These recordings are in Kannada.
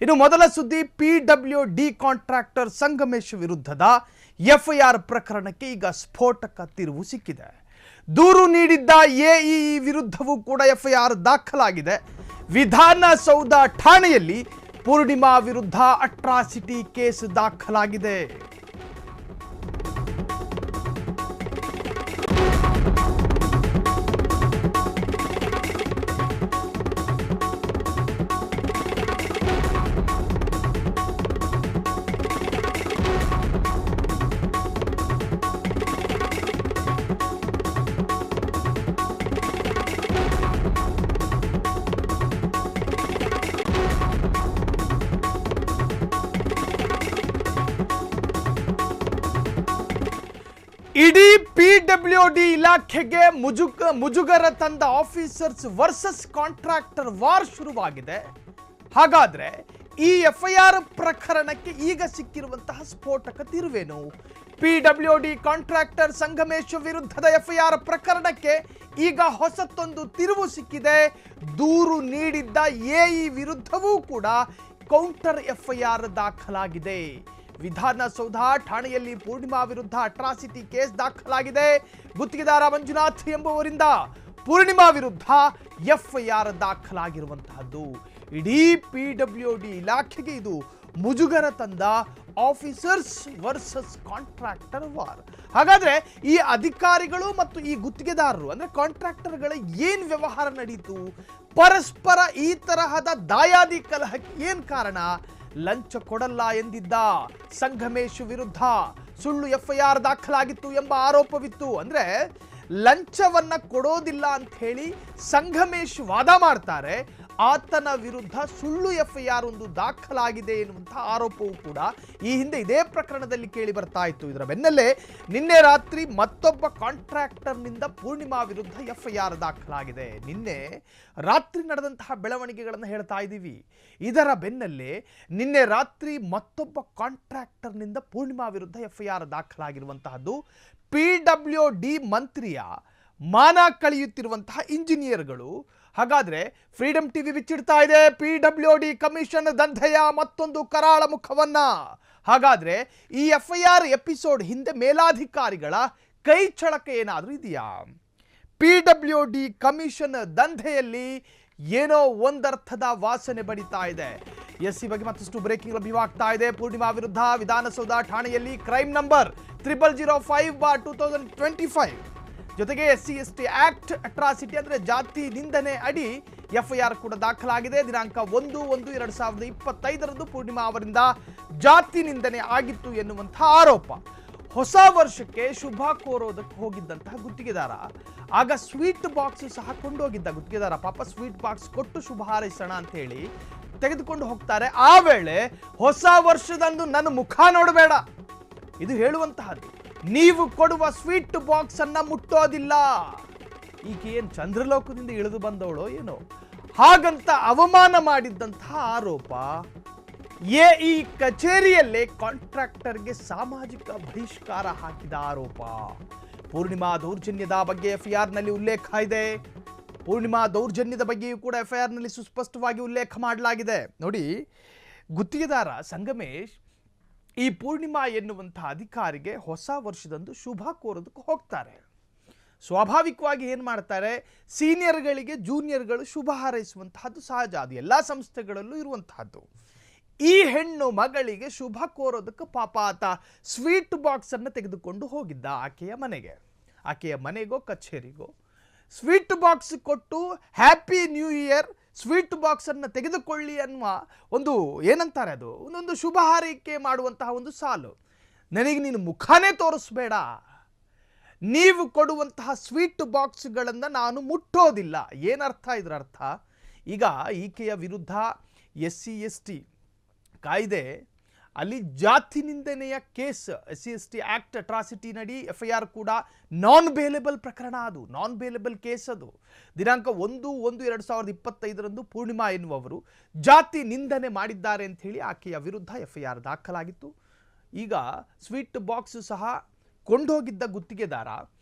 ಇನ್ನು ಮೊದಲ ಸುದ್ದಿ PWD ಕಾಂಟ್ರಾಕ್ಟರ್ ಸಂಗಮೇಶ್ ವಿರುದ್ಧದ FIR ಪ್ರಕರಣಕ್ಕೆ ಈಗ ಸ್ಫೋಟಕ ತಿರುವು ಸಿಕ್ಕಿದೆ. ದೂರು ನೀಡಿದ್ದ AE ವಿರುದ್ಧವೂ ಕೂಡ FIR ದಾಖಲಾಗಿದೆ. ವಿಧಾನಸೌಧ ಠಾಣೆಯಲ್ಲಿ ಪೂರ್ಣಿಮಾ ವಿರುದ್ಧ ಅಟ್ರಾಸಿಟಿ ಕೇಸ್ ದಾಖಲಾಗಿದೆ. ಇಡೀ PWD ಇಲಾಖೆಗೆ ಮುಜುಗರ ತಂದ ಆಫೀಸರ್ಸ್ ವರ್ಸಸ್ ಕಾಂಟ್ರಾಕ್ಟರ್ ವಾರ್ ಶುರುವಾಗಿದೆ. ಹಾಗಾದ್ರೆ ಈ FIR ಪ್ರಕರಣಕ್ಕೆ ಈಗ ಸಿಕ್ಕಿರುವಂತಹ ಸ್ಫೋಟಕ ತಿರುವೇನು? PWD ಕಾಂಟ್ರಾಕ್ಟರ್ ಸಂಗಮೇಶ್ ವಿರುದ್ಧದ FIR ಪ್ರಕರಣಕ್ಕೆ ಈಗ ಹೊಸತೊಂದು ತಿರುವು ಸಿಕ್ಕಿದೆ. ದೂರು ನೀಡಿದ್ದ AE ವಿರುದ್ಧವೂ ಕೂಡ ಕೌಂಟರ್ FIR ದಾಖಲಾಗಿದೆ. ವಿಧಾನಸೌಧ ಠಾಣೆಯಲ್ಲಿ ಪೂರ್ಣಿಮಾ ವಿರುದ್ಧ ಅಟ್ರಾಸಿಟಿ ಕೇಸ್ ದಾಖಲಾಗಿದೆ. ಗುತ್ತಿಗೆದಾರ ಮಂಜುನಾಥ್ ಎಂಬುವರಿಂದ ಪೂರ್ಣಿಮಾ ವಿರುದ್ಧ FIR ದಾಖಲಾಗಿರುವಂತಹದ್ದು. ಇಡೀ PWD ಇಲಾಖೆಗೆ ಇದು ಮುಜುಗರ ತಂದ ಆಫೀಸರ್ಸ್ ವರ್ಸಸ್ ಕಾಂಟ್ರಾಕ್ಟರ್ ವಾರ್. ಹಾಗಾದ್ರೆ ಈ ಅಧಿಕಾರಿಗಳು ಮತ್ತು ಈ ಗುತ್ತಿಗೆದಾರರು ಅಂದ್ರೆ ಕಾಂಟ್ರಾಕ್ಟರ್ಗಳ ಏನ್ ವ್ಯವಹಾರ ನಡೀತು? ಪರಸ್ಪರ ಈ ತರಹದ ದಾಯಾದಿ ಕಲಹಕ್ಕೆ ಏನ್ ಕಾರಣ? ಲಂಚ ಕೊಡಲ್ಲ ಎಂದಿದ್ದ ಸಂಗಮೇಶ್ ವಿರುದ್ಧ ಸುಳ್ಳು FIR ದಾಖಲಾಗಿತ್ತು ಎಂಬ ಆರೋಪವಿತ್ತು. ಅಂದ್ರೆ ಲಂಚವನ್ನ ಕೊಡೋದಿಲ್ಲ ಅಂತ ಹೇಳಿ ಸಂಗಮೇಶ್ ವಾದ ಮಾಡ್ತಾರೆ. ಆತನ ವಿರುದ್ಧ ಸುಳ್ಳು FIR ಒಂದು ದಾಖಲಾಗಿದೆ ಎನ್ನುವಂತಹ ಆರೋಪವೂ ಕೂಡ ಈ ಹಿಂದೆ ಇದೇ ಪ್ರಕರಣದಲ್ಲಿ ಕೇಳಿ ಬರ್ತಾ ಇತ್ತು. ಇದರ ಬೆನ್ನಲ್ಲೇ ನಿನ್ನೆ ರಾತ್ರಿ ಮತ್ತೊಬ್ಬ ಕಾಂಟ್ರಾಕ್ಟರ್ನಿಂದ ಪೂರ್ಣಿಮಾ ವಿರುದ್ಧ FIR ದಾಖಲಾಗಿದೆ. ನಿನ್ನೆ ರಾತ್ರಿ ನಡೆದಂತಹ ಬೆಳವಣಿಗೆಗಳನ್ನು ಹೇಳ್ತಾ ಇದ್ದೀವಿ. ಇದರ ಬೆನ್ನಲ್ಲೇ ನಿನ್ನೆ ರಾತ್ರಿ ಮತ್ತೊಬ್ಬ ಕಾಂಟ್ರಾಕ್ಟರ್ನಿಂದ ಪೂರ್ಣಿಮಾ ವಿರುದ್ಧ FIR ದಾಖಲಾಗಿರುವಂತಹದ್ದು. PWD ಮಂತ್ರಿಯ ಮಾನ ಕಳೆಯುತ್ತಿರುವಂತಹ ಇಂಜಿನಿಯರ್ಗಳು. ಹಾಗಾದ್ರೆ ಫ್ರೀಡಂ ಟಿವಿ ಬಿಚ್ಚಿಡ್ತಾ ಇದೆ PWD ಕಮಿಷನ್ ದಂಧೆಯ ಮತ್ತೊಂದು ಕರಾಳ ಮುಖವನ್ನ. ಹಾಗಾದ್ರೆ ಈ FIR ಎಪಿಸೋಡ್ ಹಿಂದೆ ಮೇಲಾಧಿಕಾರಿಗಳ ಕೈ ಚಳಕ ಏನಾದರೂ ಇದೆಯಾ? PWD ಕಮಿಷನ್ ದಂಧೆಯಲ್ಲಿ ಏನೋ ಒಂದರ್ಥದ ವಾಸನೆ ಬಡಿತಾ ಇದೆ. ಈ ಬಗ್ಗೆ ಮತ್ತಷ್ಟು ಬ್ರೇಕಿಂಗ್ ಲಭ್ಯವಾಗ್ತಾ ಇದೆ. ಪೂರ್ಣಿಮಾ ವಿರುದ್ಧ ವಿಧಾನಸೌಧ ಠಾಣೆಯಲ್ಲಿ ಕ್ರೈಮ್ ನಂಬರ್ 0005/2025 ಜೊತೆಗೆ SC/ST ಆಕ್ಟ್ ಅಟ್ರಾಸಿಟಿ ಅಂದ್ರೆ ಜಾತಿ ನಿಂದನೆ ಅಡಿ FIR ಕೂಡ ದಾಖಲಾಗಿದೆ. ದಿನಾಂಕ 1/1/2025 ಪೂರ್ಣಿಮಾ ಅವರಿಂದ ಜಾತಿ ನಿಂದನೆ ಆಗಿತ್ತು ಎನ್ನುವಂತಹ ಆರೋಪ. ಹೊಸ ವರ್ಷಕ್ಕೆ ಶುಭ ಕೋರೋದಕ್ಕೆ ಹೋಗಿದ್ದಂತಹ ಗುತ್ತಿಗೆದಾರ ಆಗ ಸ್ವೀಟ್ ಬಾಕ್ಸ್ ಸಹ ಕೊಂಡೋಗಿದ್ದ ಗುತ್ತಿಗೆದಾರ. ಪಾಪ ಸ್ವೀಟ್ ಬಾಕ್ಸ್ ಕೊಟ್ಟು ಶುಭ ಹಾರೈಸೋಣ ಅಂತ ಹೇಳಿ ತೆಗೆದುಕೊಂಡು ಹೋಗ್ತಾರೆ. ಆ ವೇಳೆ ಹೊಸ ವರ್ಷದಂದು ನನ್ನ ಮುಖ ನೋಡಬೇಡ ಇದು ಹೇಳುವಂತಹದ್ದು. ನೀವು ಕೊಡುವ ಸ್ವೀಟ್ ಬಾಕ್ಸ್ ಅನ್ನ ಮುಟ್ಟೋದಿಲ್ಲ. ಈಗ ಏನ್ ಚಂದ್ರಲೋಕದಿಂದ ಇಳಿದು ಬಂದವಳೋ ಏನೋ ಹಾಗಂತ ಅವಮಾನ ಮಾಡಿದ್ದಂತಹ ಆರೋಪ. AE ಕಚೇರಿಯಲ್ಲೇ ಕಾಂಟ್ರಾಕ್ಟರ್ಗೆ ಸಾಮಾಜಿಕ ಬಹಿಷ್ಕಾರ ಹಾಕಿದ ಆರೋಪ. ಪೂರ್ಣಿಮಾ ದೌರ್ಜನ್ಯದ ಬಗ್ಗೆ FIR ನಲ್ಲಿ ಉಲ್ಲೇಖ ಇದೆ. ಪೂರ್ಣಿಮಾ ದೌರ್ಜನ್ಯದ ಬಗ್ಗೆಯೂ ಕೂಡ FIR ನಲ್ಲಿ ಸುಸ್ಪಷ್ಟವಾಗಿ ಉಲ್ಲೇಖ ಮಾಡಲಾಗಿದೆ. ನೋಡಿ, ಗುತ್ತಿಗೆದಾರ ಸಂಗಮೇಶ್ ಈ ಪೂರ್ಣಿಮಾ ಎನ್ನುವಂತಹ ಅಧಿಕಾರಿಗೆ ಹೊಸ ವರ್ಷದಂದು ಶುಭ ಕೋರೋದಕ್ಕೆ ಹೋಗ್ತಾರೆ. ಸ್ವಾಭಾವಿಕವಾಗಿ ಏನು ಮಾಡ್ತಾರೆ, ಸೀನಿಯರ್ಗಳಿಗೆ ಜೂನಿಯರ್ಗಳು ಶುಭ ಹಾರೈಸುವಂತಹದ್ದು ಸಹಜ. ಅದು ಎಲ್ಲ ಸಂಸ್ಥೆಗಳಲ್ಲೂ ಇರುವಂತಹದ್ದು. ಈ ಹೆಣ್ಣು ಮಗಳಿಗೆ ಶುಭ ಕೋರೋದಕ್ಕೆ ಪಾಪ ಆತ ಸ್ವೀಟ್ ಬಾಕ್ಸ್ ಅನ್ನು ತೆಗೆದುಕೊಂಡು ಹೋಗಿದ್ದ ಆಕೆಯ ಮನೆಗೆ. ಆಕೆಯ ಮನೆಗೋ ಕಚೇರಿಗೋ ಸ್ವೀಟ್ ಬಾಕ್ಸ್ ಕೊಟ್ಟು happy new year sweet box ಅನ್ನು ತೆಗೆದುಕೊಳ್ಳಿ ಅನ್ನುವ ಒಂದು ಏನಂತಾರೆ, ಅದು ಒಂದೊಂದು ಶುಭ ಹಾರೈಕೆ ಮಾಡುವಂತಹ ಒಂದು ಸಾಲು. ನನಗೆ ನೀನು ಮುಖಾನೇ ತೋರಿಸ್ಬೇಡ, ನೀವು ಕೊಡುವಂತಹ ಸ್ವೀಟ್ ಬಾಕ್ಸ್ಗಳನ್ನು ನಾನು ಮುಟ್ಟೋದಿಲ್ಲ. ಏನರ್ಥ ಇದರ ಅರ್ಥ? ಈಗ ಈಕೆಯ ವಿರುದ್ಧ SC/ST ಕಾಯ್ದೆ ಅಲ್ಲಿ ಜಾತಿ ನಿಂದನೆಯ ಕೇಸ್, SC/ST ಆಕ್ಟ್ ಅಟ್ರಾಸಿಟಿ ನಡಿ FIR ಕೂಡ ನಾನ್ ಬೇಲೆಬಲ್ ಪ್ರಕರಣ. ಅದು ನಾನ್ ಬೇಲೆಬಲ್ ಕೇಸ್. ಅದು ದಿನಾಂಕ 1/1/2025 ಪೂರ್ಣಿಮಾ ಎನ್ನುವವರು ಜಾತಿ ನಿಂದನೆ ಮಾಡಿದ್ದಾರೆ ಅಂತ ಹೇಳಿ ಆಕೆಯ ವಿರುದ್ಧ FIR ದಾಖಲಾಗಿತ್ತು. ಈಗ ಸ್ವೀಟ್ ಬಾಕ್ಸ್ ಸಹ ಕೊಂಡೋಗಿದ್ದ ಗುತ್ತಿಗೆದಾರ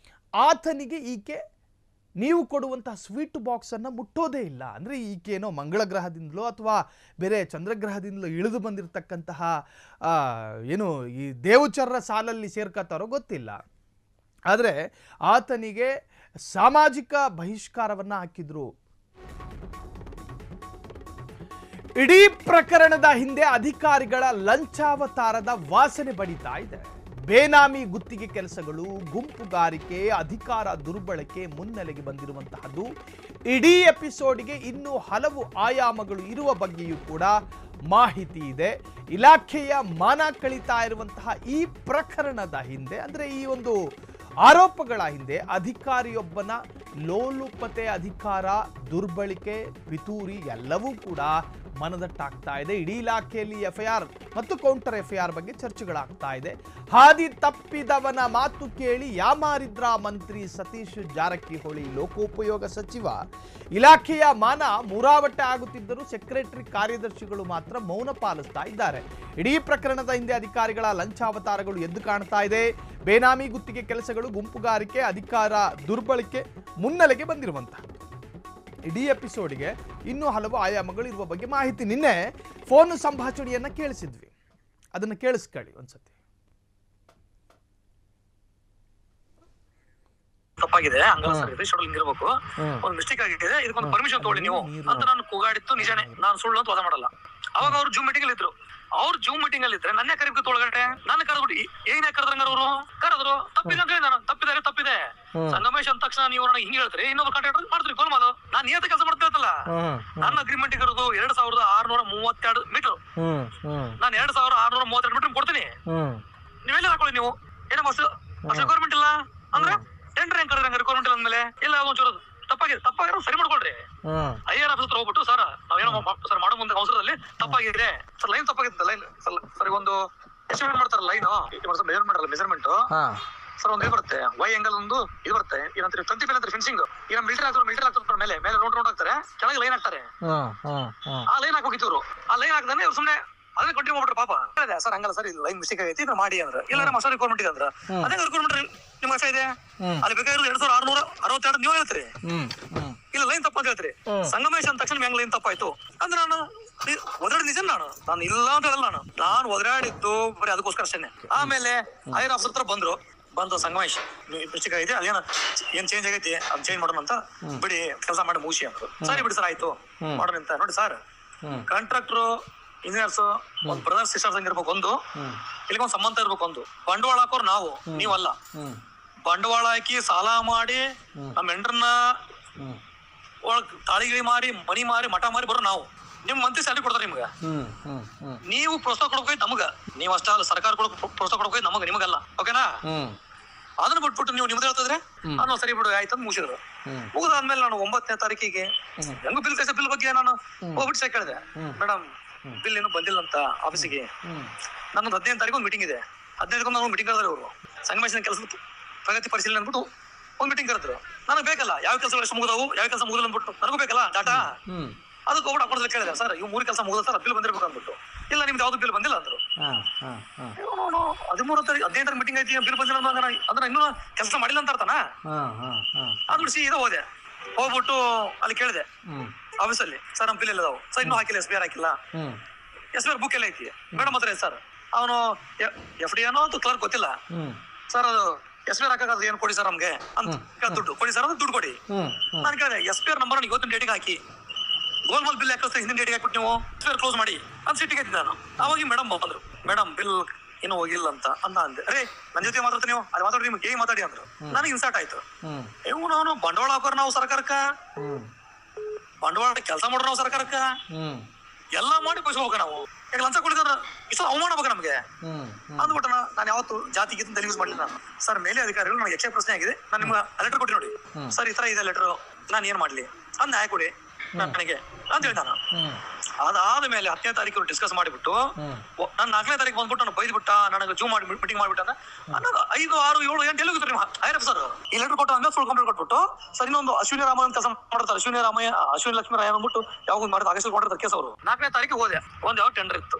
ಆತನಿಗೆ ಈಕೆ ನೀವು ಕೊಡುವಂತಹ ಸ್ವೀಟ್ ಬಾಕ್ಸನ್ನು ಮುಟ್ಟೋದೇ ಇಲ್ಲ. ಅಂದರೆ ಈಗೇನೋ ಮಂಗಳ ಗ್ರಹದಿಂದಲೋ ಅಥವಾ ಬೇರೆ ಚಂದ್ರಗ್ರಹದಿಂದಲೋ ಇಳಿದು ಬಂದಿರತಕ್ಕಂತಹ ಏನು ಈ ದೇವಚರ್ರ ಸಾಲಲ್ಲಿ ಸೇರ್ಕೊತಾರೋ ಗೊತ್ತಿಲ್ಲ. ಆದರೆ ಆತನಿಗೆ ಸಾಮಾಜಿಕ ಬಹಿಷ್ಕಾರವನ್ನು ಹಾಕಿದ್ರು. ಇಡೀ ಪ್ರಕರಣದ ಹಿಂದೆ ಅಧಿಕಾರಿಗಳ ಲಂಚಾವತಾರದ ವಾಸನೆ ಬಡಿತಾ ಇದೆ. ಬೇನಾಮಿ ಗುತ್ತಿಗೆ ಕೆಲಸಗಳು, ಗುಂಪುಗಾರಿಕೆ, ಅಧಿಕಾರ ದುರ್ಬಳಕೆ ಮುನ್ನೆಲೆಗೆ ಬಂದಿರುವಂತಹದ್ದು. ಇಡೀ ಎಪಿಸೋಡ್ಗೆ ಇನ್ನೂ ಹಲವು ಆಯಾಮಗಳು ಇರುವ ಬಗ್ಗೆಯೂ ಕೂಡ ಮಾಹಿತಿ ಇದೆ. ಇಲಾಖೆಯ ಮಾನ ಕಳೀತಾ ಇರುವಂತಹ ಈ ಪ್ರಕರಣದ ಹಿಂದೆ, ಅಂದರೆ ಈ ಒಂದು ಆರೋಪಗಳ ಹಿಂದೆ ಅಧಿಕಾರಿಯೊಬ್ಬನ ಲೋಲುಪತೆ, ಅಧಿಕಾರ ದುರ್ಬಳಕೆ, ಪಿತೂರಿ ಎಲ್ಲವೂ ಕೂಡ ಮನದಟ್ಟಾಗ್ತಾ ಇದೆ. ಇಡೀ ಇಲಾಖೆಯಲ್ಲಿ FIR ಮತ್ತು ಕೌಂಟರ್ FIR ಬಗ್ಗೆ ಚರ್ಚೆಗಳಾಗ್ತಾ ಇದೆ. ಹಾದಿ ತಪ್ಪಿದವನ ಮಾತು ಕೇಳಿ ಯಾಮಾರಿದ್ರ ಮಂತ್ರಿ ಸತೀಶ್ ಜಾರಕಿಹೊಳಿ, ಲೋಕೋಪಯೋಗ ಸಚಿವ. ಇಲಾಖೆಯ ಮಾನ ಮೂರಾವಟ್ಟೆ ಆಗುತ್ತಿದ್ದರೂ ಸೆಕ್ರೆಟರಿ ಕಾರ್ಯದರ್ಶಿಗಳು ಮಾತ್ರ ಮೌನ ಪಾಲಿಸ್ತಾ ಇದ್ದಾರೆ. ಇಡೀ ಪ್ರಕರಣದ ಹಿಂದೆ ಅಧಿಕಾರಿಗಳ ಲಂಚಾವತಾರಗಳು ಎದ್ದು ಕಾಣ್ತಾ ಇದೆ. ಬೇನಾಮಿ ಗುತ್ತಿಗೆ ಕೆಲಸಗಳು, ಗುಂಪುಗಾರಿಕೆ, ಅಧಿಕಾರ ದುರ್ಬಳಕೆ ಮುನ್ನೆಲೆಗೆ ಬಂದಿರುವಂತಹ ಇಡೀ ಎಪಿಸೋಡ್ಗೆ ಇನ್ನೂ ಹಲವು ಆಯಾಮಗಳು ಇರುವ ಬಗ್ಗೆ ಮಾಹಿತಿ. ನಿನ್ನೆ ಫೋನ್ ಸಂಭಾಷಣೆಯನ್ನ ಕೇಳಿಸಿದ್ವಿ, ಅದನ್ನ ಕೇಳಿಸ್ಕೊಳ್ಳಿ ಒಂದ್ಸತಿ. ತಪ್ಪಾಗಿದೆ, ಹಿಂಗಿರ್ಬೇಕು, ಒಂದು ಮಿಸ್ಟೇಕ್ ಆಗಿದೆ, ಇದಕ್ಕೊಂದು ಪರ್ಮಿಷನ್ ತಗೊಳ್ಳಿ ನೀವು ಅಂತ ನಾನು ಕೂಗಾಡಿತ್ತು ನಿಜಾನೇ, ನಾನು ಸುಳ್ಳು ಅಂತ ವಾದ ಮಾಡಲ್ಲ. ಅವಾಗ ಅವ್ರು ಜೂಮ್ ಮೀಟಿಂಗ್ ಅಲ್ಲಿ ಇದ್ರು. ಅವ್ರು ಜೂಮ್ ಮೀಟಿಂಗ್ ಅಲ್ಲಿ ಇದ್ರೆ ನನ್ನ ಕರಿಬೇಕು ಒಳಗಡೆ, ನನ್ನ ಕರೆದ್ಬಿಟ್ಟು ಏನೇ ಕರೆದ್ರಂಗ ಅವರು ಕರೆದ್ರು. ತಪ್ಪಿದೆ ಅಂತ ಹೇಳಿ ನಾನು ತಪ್ಪಿದೆ ಸಂಗಮೇಶ್ ಅಂದ ತಕ್ಷಣ ನೀವು ಹಿಂಗ್ ಹೇಳ್ತೀರಿ, ಇನ್ನೊಬ್ಬರು ಕಾಂಟ್ಯಾಕ್ಟ್ ಮಾಡ್ತೀರಿ ಗೋಲ್ಮಾಲು. ನಾನು ನಿಯತ ಕೆಲಸ ಮಾಡ್ತಿರ್ತಲ್ಲ, ನನ್ನ ಅಗ್ರಿಮೆಂಟ್ ಇರೋದು 2632 ಮೀಟರ್, ನಾನು 2632 ಮೀಟರ್ ಕೊಡ್ತೀನಿ. ನೀವೆಲ್ಲ ಹಾಕೊಳ್ಳಿ. ನೀವು ಏನೋ ಅಷ್ಟು ಗೌರ್ಮೆಂಟ್ ಇಲ್ಲ ಅಂದ್ರೆ ಟೆಂಡರ್ ಹೆಂಗ್ ಕರೆದ್ರೆ ಗೌರ್ಮೆಂಟ್ ಅಂದ್ಮೇಲೆ ಇಲ್ಲ ಒಂಚೂರು ತಪ್ಪಾಗಿರೋ ಸರಿ ಮಾಡ್ಕೊಳ್ರಿ. IR ಆಫೀಸ್ ಹತ್ರ ಹೋಗ್ಬಿಟ್ಟು ಸರ್ ನಾವೇನೋ ಸರ್ ಮಾಡೋ ಮುಂದೆ ಅವಸರದಲ್ಲಿ ತಪ್ಪಾಗಿದೆ ಸರ್, ಲೈನ್ ತಪ್ಪಾಗಿತ್ತು, ಲೈನ್ ಸರ್ ಒಂದು ಎಸ್ಟಿಮೇಟ್ ಮಾಡ್ತಾರ ಲೈನ್ ಮೆಜರ್ಮೆಂಟ್ ಸರ್, ಒಂದು ಇದು ಬರುತ್ತೆ ವೈ ಆಂಗಲ್, ಒಂದು ಇದು ಬರುತ್ತೆ ಏನಂತಾರೆ ತಂತಿ ಮೇಲೆ ಅಂತ ಫೆನ್ಸಿಂಗ್, ಈಗ ಮಿಲಿಟರಿ ಆಗ್ತಾರೆ ಮೇಲೆ ರೌಂಡ್ ಹಾಕ್ತಾರೆ, ಕೆಳಗೆ ಲೈನ್ ಹಾಕ್ತಾರೆ. ಆ ಲೈನ್ ಹಾಕೋಗಿತ್ತು. ಆ ಲೈನ್ ಹಾಕ್ದಾನೆ ಇವ್ರು ಸುಮ್ನೆ ಅದೇ ಕಂಟಿನ್ಯೂ ಮಾಡ್ಬಿಟ್ರೆ ಪಾಪ. ಸರ್ ಹಂಗಲ್ಲ ಸರ್, ಇದು ಲೈನ್ ಮಿಸ್ಟೇಕ್ ಆಗೈತಿ, ಇದನ್ನ ಮಾಡಿ ಅಂದ್ರೆ ಇಲ್ಲ ನಮ್ಮ ರಿಕ್ವೈರ್ಮೆಂಟ್ ಇದೆ ಅಂದ್ರೆ ಅದೇ ರಿಕ್ವೈರ್ಮೆಂಟ್ ನಿಮ್ಗೆ ಅಷ್ಟೇ ಇದೆ. ಅಲ್ಲಿ ಬೇಕಾಗಿರೋದು 2662 ನೀವು ಹೇಳ್ತೀರಿ, ಇಲ್ಲ ಲೈನ್ ತಪ್ಪ ಅಂತ ಹೇಳ್ತೀರಿ. ಸಂಗಮೇಶ್ ಅಂದ ತಕ್ಷಣ ಹೆಂಗ್ ಲೈನ್ ತಪ್ಪಾಯ್ತು ಅಂದ್ರೆ ನಾನು ಒದರಾಡಿ ನಿಜ, ನಾನು ಇಲ್ಲ ಅಂತ ಹೇಳಲ್ಲ, ನಾನು ಒದರಾಡಿದ್ದು ಬರೀ ಅದಕ್ಕೋಸ್ಕರ ಅಷ್ಟೇನೆ. ಆಮೇಲೆ IR ಆಫೀಸರ್ ಹತ್ರ ಬಂದು ಸಂಗಮೇಶ್ ಮಿಸ್ಟೇಕ್ ಆಗೈತಿ, ಅದೇನ ಏನ್ ಚೇಂಜ್ ಆಗೈತಿ ಅದ್ ಚೇಂಜ್ ಮಾಡೋಣ ಅಂತ ಬಿಡಿ, ಕೆಲಸ ಮಾಡಿ ಮುಗಿಸಿ ಅಂದ್ರು. ಸರಿ ಬಿಡಿ ಸರ್ ಆಯ್ತು ಮಾಡೋಣ ಅಂತ. ನೋಡಿ ಸರ್, ಕಾಂಟ್ರಾಕ್ಟರ್ ಇಂಜಿನಿಯರ್ಸ್ ಒಂದ್ ಬ್ರದರ್ ಸಿಸ್ಟರ್ಸ್ ಹಂಗಿರ್ಬೇಕು, ಒಂದು ಇಲ್ಲಿಗೊಂದು ಸಂಬಂಧ ಇರ್ಬೇಕು. ಒಂದು ಬಂಡವಾಳ ಹಾಕೋರು ನಾವು, ನೀವಲ್ಲ. ಬಂಡವಾಳ ಹಾಕಿ ಸಾಲ ಮಾಡಿ ನಮ್ಮ ಎಂಡ್ರನ್ನ ಒಳಗ್ ತಾಳಿಗಿಳಿ ಮಾರಿ ಮನಿ ಮಾರಿ ಮಠ ಮಾರಿ ಬರೋ ನಾವು. ನಿಮ್ ಮಂತ್ರಿ ಸ್ಯಾಲರಿ ಕೊಡ್ತಾರೆ ನಿಮ್ಗೆ, ನೀವು ಪ್ರೋತ್ಸಾಹ ಕೊಡ್ಬೇಕು ನಮಗ. ನೀವ್ ಅಷ್ಟ ಅಲ್ಲ, ಸರ್ಕಾರ ಪ್ರೋತ್ಸಾಹ ಕೊಡ್ಬೇಕು ನಮಗ, ನಿಮಗಲ್ಲ. ಓಕೆನಾ? ಅದನ್ನ ಬಿಟ್ಬಿಟ್ಟು ನೀವು ನಿಮ್ದು ಹೇಳ್ತಿದ್ರೆ ನಾನು ಸರಿ ಬಿಡು ಆಯ್ತು ಅಂತ ಮುಗಿಸಿದ್ರು. ಮುಗಿದಾದ್ಮೇಲೆ ನಾನು 9ನೇ ತಾರೀಕಿಗೆ ಹೆಂಗು ಬಿಲ್ ಬಗ್ಗೆ ನಾನು ಹೋಗ್ಬಿಟ್ಟು ಕೇಳಿದೆ, ಮೇಡಮ್ ಬಿಲ್ ಏನು ಬಂದಿಲ್ಲ ಅಂತ ಆಫೀಸಿಗೆ. ನನ್ನೊಂದು 15ನೇ ತಾರೀಕು ಒಂದು ಮೀಟಿಂಗ್ ಇದೆ, 15ಕ್ಕೆ ನಾವು ಮೀಟಿಂಗ್ ಕರೆದ್ರೆ ಅವರು ಸಂಗಮೇಶನ ಕೆಲಸದ ಪ್ರಗತಿ ಪರಿಶೀಲನೆ ಅಂದ್ಬಿಟ್ಟು ಒಂದು ಮೀಟಿಂಗ್ ಕರೆದ್ರು. ನನಗೆ ಬೇಕಲ್ಲ ಯಾವ ಕೆಲಸಗಳು ಎಷ್ಟು ಮುಗಿದವು, ಯಾವ ಕೆಲಸ ಮುಗಿದಿಲ್ಲ ಅಂದ್ಬಿಟ್ಟು ನನಗೂ ಬೇಕಲ್ಲ ಡಾಟಾ. ಅದಕ್ಕೆ ಹೋಗ್ಬಿಟ್ಟು ಅಕೌಂಟ್ ಕೇಳಿದೆ, ಸರ್ ಇವು 3 ಕೆಲಸ ಮುಗಿದ ಸರ್ ಬಿಲ್ ಬಂದಿರ್ಬೇಕು ಅಂದ್ಬಿಟ್ಟು. ಇಲ್ಲ ನಿಮ್ದು ಯಾವ್ದು ಬಿಲ್ ಬಂದಿಲ್ಲ ಅಂದ್ರು. 15ರ ಮೀಟಿಂಗ್ ಐತಿ, ಬಿಲ್ ಬಂದಿಲ್ಲ ಅಂದ್ರೆ ಇನ್ನೂ ಕೆಲಸ ಮಾಡಿಲ್ಲ ಅಂತ ಅರ್ಥನಾ? ಅಂದ್ಬಿಟ್ಟು ಸೀದಾ ಹೋದೆ. ಹೋಗ್ಬಿಟ್ಟು ಅಲ್ಲಿ ಕೇಳಿದೆ ಆಫೀಸಲ್ಲಿ, ಸರ್ ನಮ್ಮ ಬಿಲ್ ಎಲ್ಲ ಅದಾವು ಸರ್, ಇನ್ನೂ ಹಾಕಿಲ್ಲ, SBR ಹಾಕಿಲ್ಲ, SBR ಬುಕ್ ಎಲ್ಲ ಐತಿ ಮೇಡಮ್ ಹತ್ರ ಸರ್. ಅವನು FD ಏನೋ ಅಂತ ಕ್ಲರ್ಕ್ ಗೊತ್ತಿಲ್ಲ ಸರ್, ಅದು SBR ಹಾಕಾಗ ಏನು ಕೊಡಿ ಸರ್ ನಮ್ಗೆ ಅಂತ ದುಡ್ಡು ಕೊಡಿ ಸರ್ ಅಂತ ದುಡ್ಡು ಕೊಡಿ. ನಾನು ಕೇಳಿದೆ SBR ನಂಬರ್ ಇವತ್ತಿನ ಡೇಟಿಗೆ ಹಾಕಿ, ಗೋಲ್ಮಾಲ್ ಬಿಲ್ ಹಾಕಿದ್ರೆ ಹಿಂದಿನ ಡೇಟಿಗೆ ಹಾಕ್ಬಿಟ್ಟು ನೀವು SBR ಕ್ಲೋಸ್ ಮಾಡಿ ಅಂತ ಸಿಟ್ಟಿಗೆ ಇದ್ದೆ ನಾನು. ಅವಾಗ ಮೇಡಮ್ ಬಂದ್ರು, ಮೇಡಮ್ ಬಿಲ್ ಇನ್ನೂ ಹೋಗಿಲ್ಲ ಅಂತ ಅಂದೆ. ಅರೆ ನನ್ನ ಜೊತೆ ಮಾತಾಡ್ತೀನಿ ನೀವು, ಅದು ಮಾತಾಡಿ ನಿಮ್ಗೆ ಹೇಗೆ ಮಾತಾಡಿ ಅಂದ್ರು. ನನಗೆ ಇನ್ಸರ್ಟ್ ಆಯ್ತು. ನಾವು ಬಂಡವಾಳ ಹಾಕೋರು ನಾವು ಸರ್ಕಾರಕ್ಕ, ಬಂಡವಾಳ ಕೆಲಸ ಮಾಡೋರು ನಾವು ಸರ್ಕಾರಕ್ಕ, ಎಲ್ಲಾ ಮಾಡಿ ಪೈಸೆ ಹೋಗ ನಾವು. ಈಗ ಲಂಚ ಕೊಡಿದ್ರ ಇಷ್ಟು ಅವಮಾನ ಬೇಕು ನಮ್ಗೆ ಅಂದ್ಬಿಟ್ಟು ನಾನು ಯಾವತ್ತು ಜಾತಿ ಗೀತ ತಲೆ ಯೂಸ್ ಮಾಡಲಿಲ್ಲ. ನಾನು ಸರ್ ಮೇಲೆ ಅಧಿಕಾರಿಗಳು ನನಗೆ ಯಕ್ಷ ಪ್ರಶ್ನೆ ಆಗಿದೆ, ನಾನು ನಿಮ್ಗೆ ಲೆಟರ್ ಕೊಟ್ಟಿ ನೋಡಿ ಸರ್, ಈ ತರ ಇದೆ ಲೆಟರ್, ನಾನು ಏನ್ ಮಾಡ್ಲಿ ಅಂದ್ ನ್ಯಾಯ ಕೊಡಿ ನನಗೆ ಅಂತ ಹೇಳಿ ನಾನು. ಅದಾದ ಮೇಲೆ 10ನೇ ತಾರೀಕು ಡಿಸ್ಕಸ್ ಮಾಡಿಬಿಟ್ಟು ನಾನು 4ನೇ ತಾರೀಕು ಬಂದ್ಬಿಟ್ಟು ನಾನು ಬೈದ್ಬಿಟ್ಟ, ನನಗೆ ಜೂಮ್ ಮಾಡಿ ಮೀಟಿಂಗ್ ಮಾಡ್ಬಿಟ್ಟ. ಅನ್ನೋದು 5, 6, 7 8 ಎಲ್ಲಿ ಹೋಗಿದ್ರು ನಿಮ್ಮ ಐರಫ್ ಸರ್. ಈ ಲೆಟರ್ ಕೊಟ್ಟ ಅಂದ್ರೆ ಫುಲ್ ಕಂಪ್ಲೇಂಟ್ ಕೊಟ್ಬಿಟ್ಟು ಸರ್ ಇನ್ನೊಂದು ಅಶ್ವಿನಿ ರಾಮಯ್ಯ ಕೆಲಸ ಮಾಡ್ತಾರೆ, ಅಶ್ವಿನಿ ಲಕ್ಷ್ಮೀ ರಾಯ ಅಂದ್ಬಿಟ್ಟು ಯಾವಾಗ ಮಾಡಿದ ಆಗಸ್ಟ್ ಕೊಟ್ಟಿರ್ತಾರೆ ಕೇಸ್ ಅವರು. 4ನೇ ತಾರೀಕು ಹೋದೆ, ಒಂದು ಯಾವ ಟೆಂಡರ್ ಇತ್ತು.